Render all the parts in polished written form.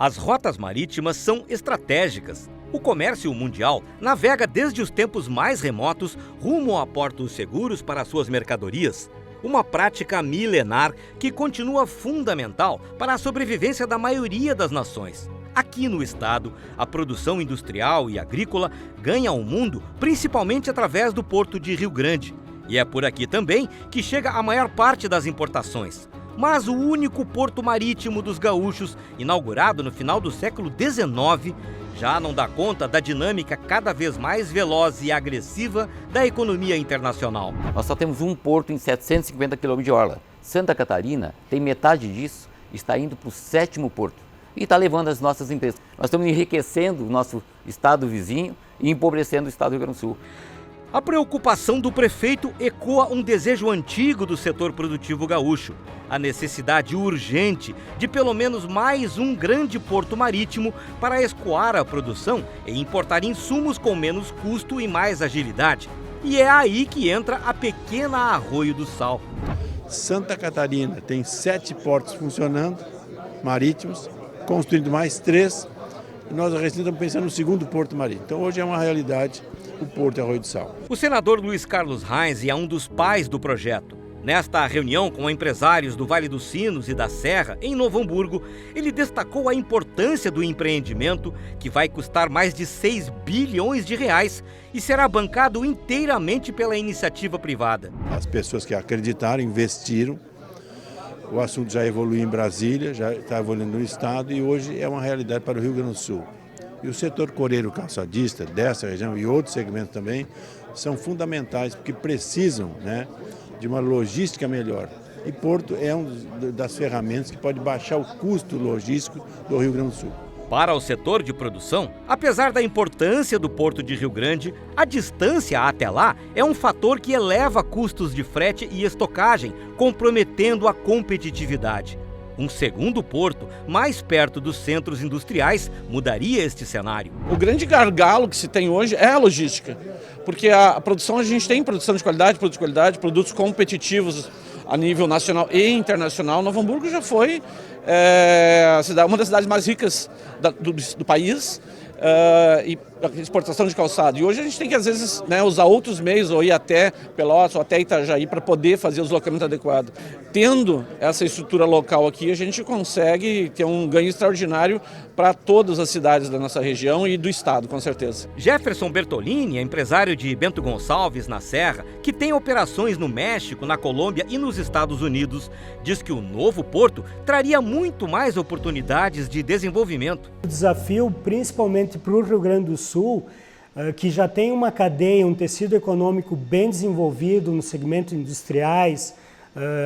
As rotas marítimas são estratégicas. O comércio mundial navega desde os tempos mais remotos rumo a portos seguros para suas mercadorias. Uma prática milenar que continua fundamental para a sobrevivência da maioria das nações. Aqui no estado, a produção industrial e agrícola ganha ao mundo principalmente através do Porto de Rio Grande. E é por aqui também que chega a maior parte das importações. Mas o único porto marítimo dos gaúchos, inaugurado no final do século XIX, já não dá conta da dinâmica cada vez mais veloz e agressiva da economia internacional. Nós só temos um porto em 750 quilômetros de orla. Santa Catarina tem metade disso, está indo para o 7º porto e está levando as nossas empresas. Nós estamos enriquecendo o nosso estado vizinho e empobrecendo o estado do Rio Grande do Sul. A preocupação do prefeito ecoa um desejo antigo do setor produtivo gaúcho. A necessidade urgente de pelo menos mais um grande porto marítimo para escoar a produção e importar insumos com menos custo e mais agilidade. E é aí que entra a pequena Arroio do Sal. Santa Catarina tem 7 portos funcionando, marítimos, construindo mais 3. E nós estamos pensando no 2º porto marítimo. Então hoje é uma realidade o Porto de Arroio do Sal. O senador Luiz Carlos Reins é um dos pais do projeto. Nesta reunião com empresários do Vale dos Sinos e da Serra, em Novo Hamburgo, ele destacou a importância do empreendimento, que vai custar mais de 6 bilhões de reais e será bancado inteiramente pela iniciativa privada. As pessoas que acreditaram, investiram. O assunto já evoluiu em Brasília, já está evoluindo no estado e hoje é uma realidade para o Rio Grande do Sul. E o setor coreiro calçadista dessa região e outros segmentos também são fundamentais porque precisam, de uma logística melhor. E Porto é uma das ferramentas que pode baixar o custo logístico do Rio Grande do Sul. Para o setor de produção, apesar da importância do Porto de Rio Grande, a distância até lá é um fator que eleva custos de frete e estocagem, comprometendo a competitividade. Um 2º porto, mais perto dos centros industriais, mudaria este cenário. O grande gargalo que se tem hoje é a logística, porque a produção, a gente tem produção de qualidade, produtos competitivos a nível nacional e internacional. Novo Hamburgo já foi uma das cidades mais ricas do país. E a exportação de calçado. E hoje a gente tem que, às vezes, usar outros meios, ou ir até Pelotas, ou até Itajaí, para poder fazer o deslocamento adequado. Tendo essa estrutura local aqui, a gente consegue ter um ganho extraordinário para todas as cidades da nossa região e do estado, com certeza. Jefferson Bertolini é empresário de Bento Gonçalves, na Serra, que tem operações no México, na Colômbia e nos Estados Unidos. Diz que o novo porto traria muito mais oportunidades de desenvolvimento. O desafio, principalmente para o Rio Grande do Sul, que já tem uma cadeia, um tecido econômico bem desenvolvido no segmento industriais,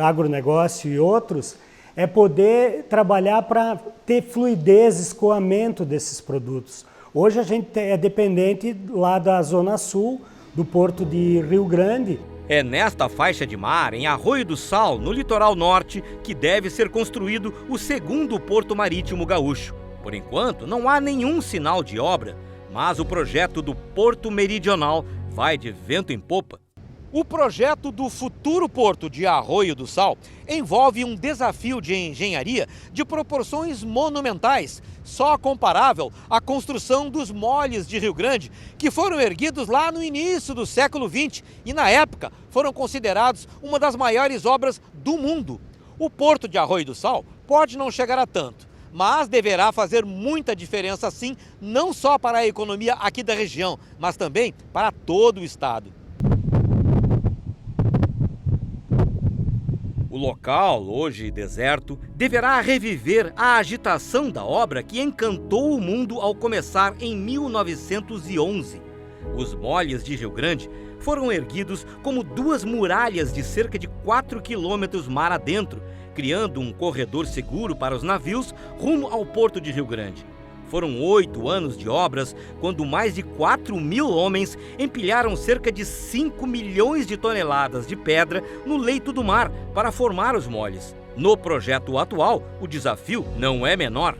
agronegócio e outros, é poder trabalhar para ter fluidez, escoamento desses produtos. Hoje a gente é dependente lá da Zona Sul, do Porto de Rio Grande. É nesta faixa de mar, em Arroio do Sal, no litoral norte, que deve ser construído o 2º porto marítimo gaúcho. Por enquanto, não há nenhum sinal de obra, mas o projeto do Porto Meridional vai de vento em popa. O projeto do futuro porto de Arroio do Sal envolve um desafio de engenharia de proporções monumentais, só comparável à construção dos moles de Rio Grande, que foram erguidos lá no início do século XX e, na época, foram considerados uma das maiores obras do mundo. O porto de Arroio do Sal pode não chegar a tanto, mas deverá fazer muita diferença sim, não só para a economia aqui da região, mas também para todo o estado. O local, hoje deserto, deverá reviver a agitação da obra que encantou o mundo ao começar em 1911. Os moles de Rio Grande foram erguidos como 2 muralhas de cerca de 4 quilômetros mar adentro, criando um corredor seguro para os navios rumo ao Porto de Rio Grande. Foram 8 anos de obras, quando mais de 4.000 homens empilharam cerca de 5 milhões de toneladas de pedra no leito do mar para formar os moles. No projeto atual, o desafio não é menor.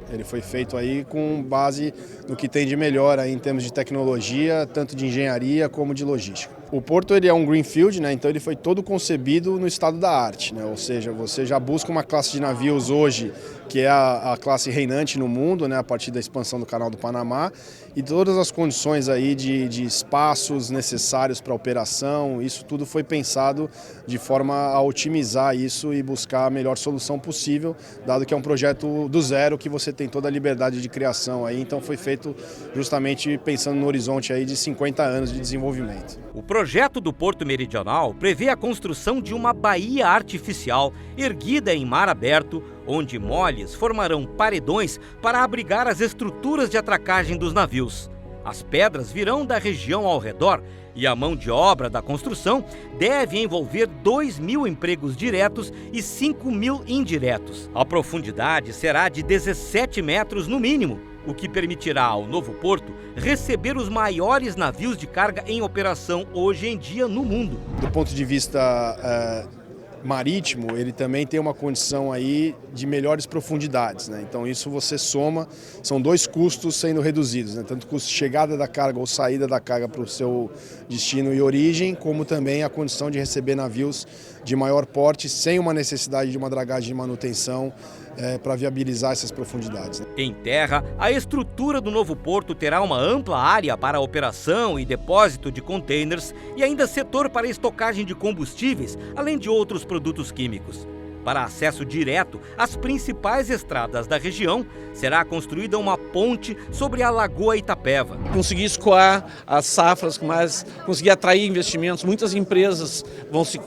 Ele foi feito aí com base no que tem de melhor aí em termos de tecnologia, tanto de engenharia como de logística. O porto ele é um greenfield, né? Então ele foi todo concebido no estado da arte, né? Ou seja, você já busca uma classe de navios hoje que é a classe reinante no mundo, né? A partir da expansão do Canal do Panamá, e todas as condições aí de espaços necessários para a operação, isso tudo foi pensado de forma a otimizar isso e buscar a melhor solução possível, dado que é um projeto do zero que você tem toda a liberdade de criação aí, então foi feito justamente pensando no horizonte aí de 50 anos de desenvolvimento. O projeto do Porto Meridional prevê a construção de uma baía artificial erguida em mar aberto, onde moles formarão paredões para abrigar as estruturas de atracagem dos navios. As pedras virão da região ao redor e a mão de obra da construção deve envolver 2.000 empregos diretos e 5.000 indiretos. A profundidade será de 17 metros no mínimo, o que permitirá ao novo porto receber os maiores navios de carga em operação hoje em dia no mundo. Do ponto de vista marítimo, ele também tem uma condição aí de melhores profundidades, né? Então isso você soma, são dois custos sendo reduzidos, né? Tanto o custo de chegada da carga ou saída da carga para o seu destino e origem, como também a condição de receber navios de maior porte sem uma necessidade de uma dragagem de manutenção para viabilizar essas profundidades, né? Em terra, a estrutura do novo porto terá uma ampla área para operação e depósito de containers e ainda setor para estocagem de combustíveis, além de outros produtos químicos. Para acesso direto às principais estradas da região, será construída uma ponte sobre a Lagoa Itapeva. Conseguir escoar as safras, conseguir atrair investimentos, muitas empresas vão se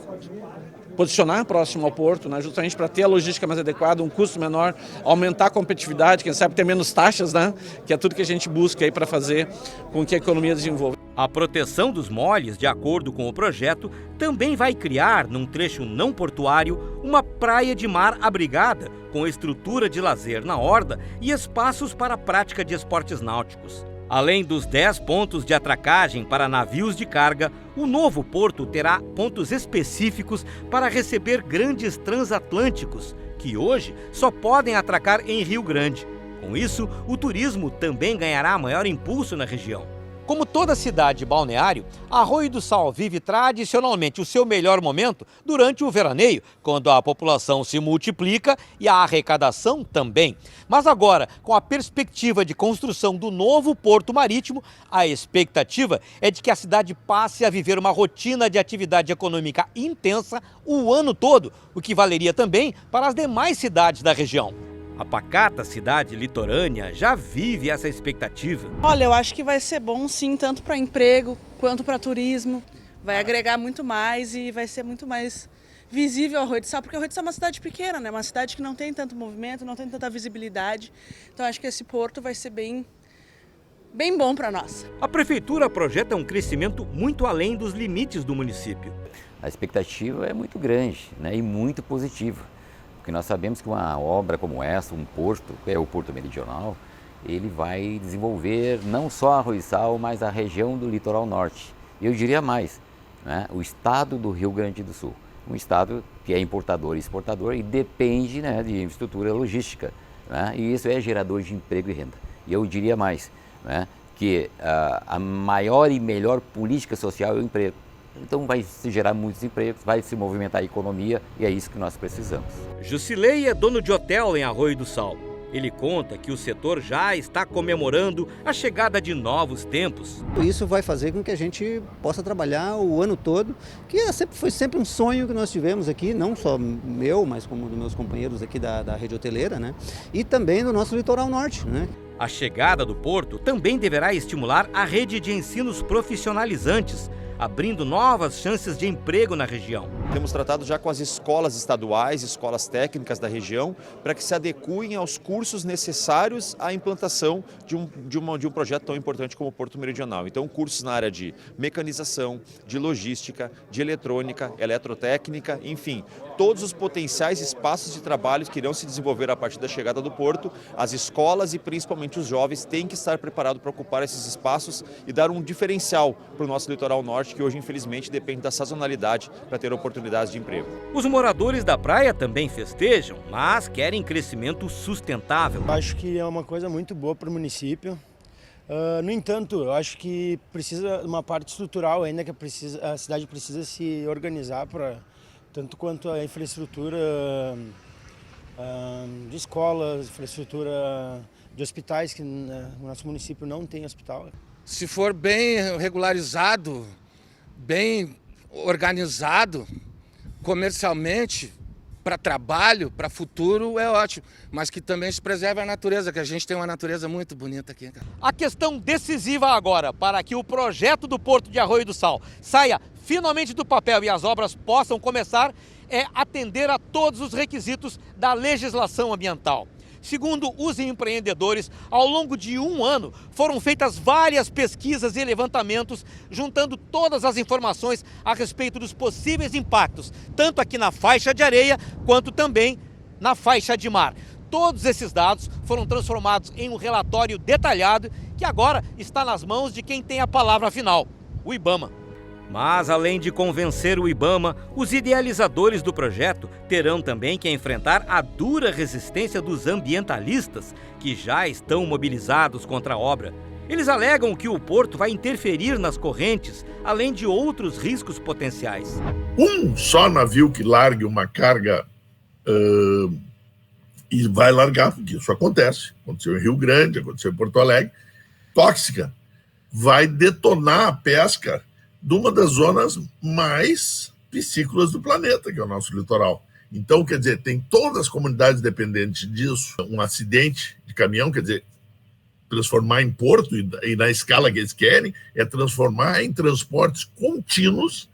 posicionar próximo ao porto, né, justamente para ter a logística mais adequada, um custo menor, aumentar a competitividade, quem sabe ter menos taxas, né, que é tudo que a gente busca aí para fazer com que a economia desenvolva. A proteção dos moles, de acordo com o projeto, também vai criar, num trecho não portuário, uma praia de mar abrigada, com estrutura de lazer na orla e espaços para a prática de esportes náuticos. Além dos 10 pontos de atracagem para navios de carga, o novo porto terá pontos específicos para receber grandes transatlânticos, que hoje só podem atracar em Rio Grande. Com isso, o turismo também ganhará maior impulso na região. Como toda cidade balneário, Arroio do Sal vive tradicionalmente o seu melhor momento durante o veraneio, quando a população se multiplica e a arrecadação também. Mas agora, com a perspectiva de construção do novo porto marítimo, a expectativa é de que a cidade passe a viver uma rotina de atividade econômica intensa o ano todo, o que valeria também para as demais cidades da região. A pacata cidade litorânea já vive essa expectativa. Olha, eu acho que vai ser bom sim, tanto para emprego quanto para turismo. Vai agregar muito mais e vai ser muito mais visível Arroio do Sal, porque Arroio do Sal é uma cidade pequena, né? Uma cidade que não tem tanto movimento, não tem tanta visibilidade. Então acho que esse porto vai ser bem bom para nós. A prefeitura projeta um crescimento muito além dos limites do município. A expectativa é muito grande, né, e muito positiva. Porque nós sabemos que uma obra como essa, um porto, que é o Porto Meridional, ele vai desenvolver não só Arroio do Sal, mas a região do litoral norte. E eu diria mais, né, o estado do Rio Grande do Sul. Um estado que é importador e exportador e depende, né, de infraestrutura logística, né, e isso é gerador de emprego e renda. E eu diria mais, né, que a maior e melhor política social é o emprego. Então vai se gerar muitos empregos, vai se movimentar a economia e é isso que nós precisamos. Jusilei é dono de hotel em Arroio do Sal. Ele conta que o setor já está comemorando a chegada de novos tempos. Isso vai fazer com que a gente possa trabalhar o ano todo, que foi sempre um sonho que nós tivemos aqui, não só meu, mas como dos meus companheiros aqui da rede hoteleira, né? E também do nosso litoral norte, né? A chegada do porto também deverá estimular a rede de ensinos profissionalizantes, abrindo novas chances de emprego na região. Temos tratado já com as escolas estaduais, escolas técnicas da região, para que se adequem aos cursos necessários à implantação de um projeto tão importante como o Porto Meridional. Então, cursos na área de mecanização, de logística, de eletrônica, eletrotécnica, enfim, todos os potenciais espaços de trabalho que irão se desenvolver a partir da chegada do porto. As escolas e principalmente os jovens têm que estar preparados para ocupar esses espaços e dar um diferencial para o nosso litoral norte, que hoje infelizmente depende da sazonalidade para ter oportunidades de emprego. Os moradores da praia também festejam, mas querem crescimento sustentável. Acho que é uma coisa muito boa para o município. No entanto, eu acho que precisa uma parte estrutural ainda, que a cidade precisa se organizar para tanto quanto a infraestrutura de escolas, infraestrutura de hospitais, que no nosso município não tem hospital. Se for bem regularizado, bem organizado, comercialmente, para trabalho, para futuro, é ótimo. Mas que também se preserve a natureza, que a gente tem uma natureza muito bonita aqui. A questão decisiva agora, para que o projeto do Porto de Arroio do Sal saia finalmente do papel e as obras possam começar, é atender a todos os requisitos da legislação ambiental. Segundo os empreendedores, ao longo de um ano foram feitas várias pesquisas e levantamentos, juntando todas as informações a respeito dos possíveis impactos, tanto aqui na faixa de areia, quanto também na faixa de mar. Todos esses dados foram transformados em um relatório detalhado, que agora está nas mãos de quem tem a palavra final, o IBAMA. Mas, além de convencer o IBAMA, os idealizadores do projeto terão também que enfrentar a dura resistência dos ambientalistas, que já estão mobilizados contra a obra. Eles alegam que o porto vai interferir nas correntes, além de outros riscos potenciais. Um só navio que largue uma carga e vai largar, porque isso acontece. Aconteceu em Rio Grande, aconteceu em Porto Alegre, tóxica, vai detonar a pesca de uma das zonas mais piscícolas do planeta, que é o nosso litoral. Então, quer dizer, tem todas as comunidades dependentes disso. Um acidente de caminhão, quer dizer, transformar em porto, e na escala que eles querem, é transformar em transportes contínuos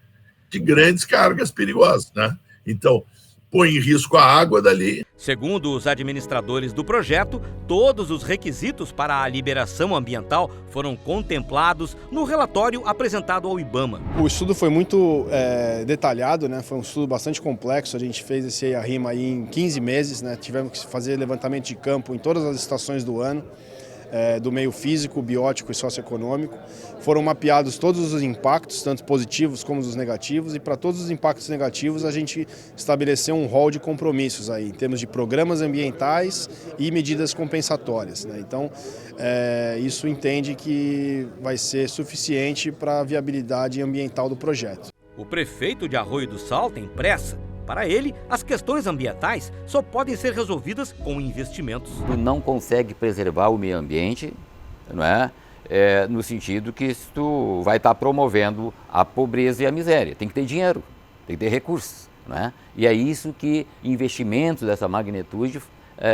de grandes cargas perigosas, né? Então, põe em risco a água dali. Segundo os administradores do projeto, todos os requisitos para a liberação ambiental foram contemplados no relatório apresentado ao IBAMA. O estudo foi muito detalhado, né? Foi um estudo bastante complexo. A gente fez esse EIA-RIMA aí em 15 meses, né? Tivemos que fazer levantamento de campo em todas as estações do ano. Do meio físico, biótico e socioeconômico. Foram mapeados todos os impactos, tanto positivos como os negativos, e para todos os impactos negativos a gente estabeleceu um rol de compromissos aí, em termos de programas ambientais e medidas compensatórias, né? Então, isso entende que vai ser suficiente para a viabilidade ambiental do projeto. O prefeito de Arroio do Sal tem pressa. Para ele, as questões ambientais só podem ser resolvidas com investimentos. Tu não consegue preservar o meio ambiente, não é? No sentido que tu vai estar promovendo a pobreza e a miséria. Tem que ter dinheiro, tem que ter recursos, não é? E é isso que investimentos dessa magnitude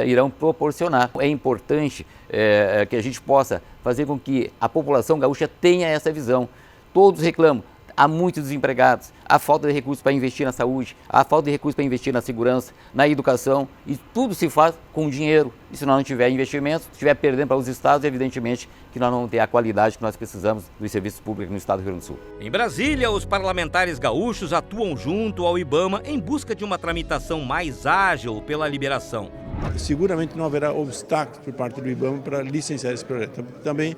irão proporcionar. É importante que a gente possa fazer com que a população gaúcha tenha essa visão. Todos reclamam. Há muitos desempregados, há falta de recursos para investir na saúde, há falta de recursos para investir na segurança, na educação, e tudo se faz com dinheiro. E se nós não tiver investimento, se estiver perdendo para os estados, evidentemente que nós não vamos ter a qualidade que nós precisamos dos serviços públicos no estado do Rio Grande do Sul. Em Brasília, os parlamentares gaúchos atuam junto ao IBAMA em busca de uma tramitação mais ágil pela liberação. Seguramente não haverá obstáculos por parte do IBAMA para licenciar esse projeto. Também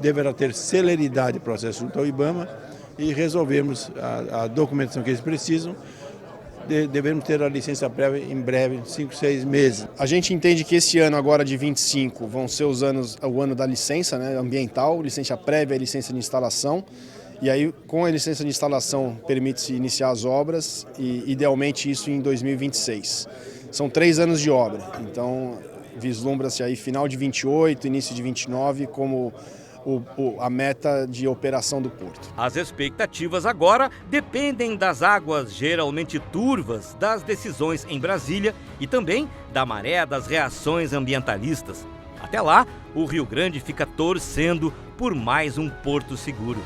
deverá ter celeridade o processo junto ao IBAMA, e resolvermos a documentação que eles precisam. Devemos ter a licença prévia em breve, 5, 6 meses. A gente entende que esse ano agora de 25 vão ser o ano da licença, né, ambiental, licença prévia e licença de instalação. E aí, com a licença de instalação, permite-se iniciar as obras e, idealmente, isso em 2026. São 3 anos de obra, então vislumbra-se aí final de 28, início de 29 como a meta de operação do porto. As expectativas agora dependem das águas geralmente turvas das decisões em Brasília e também da maré das reações ambientalistas. Até lá, o Rio Grande fica torcendo por mais um porto seguro.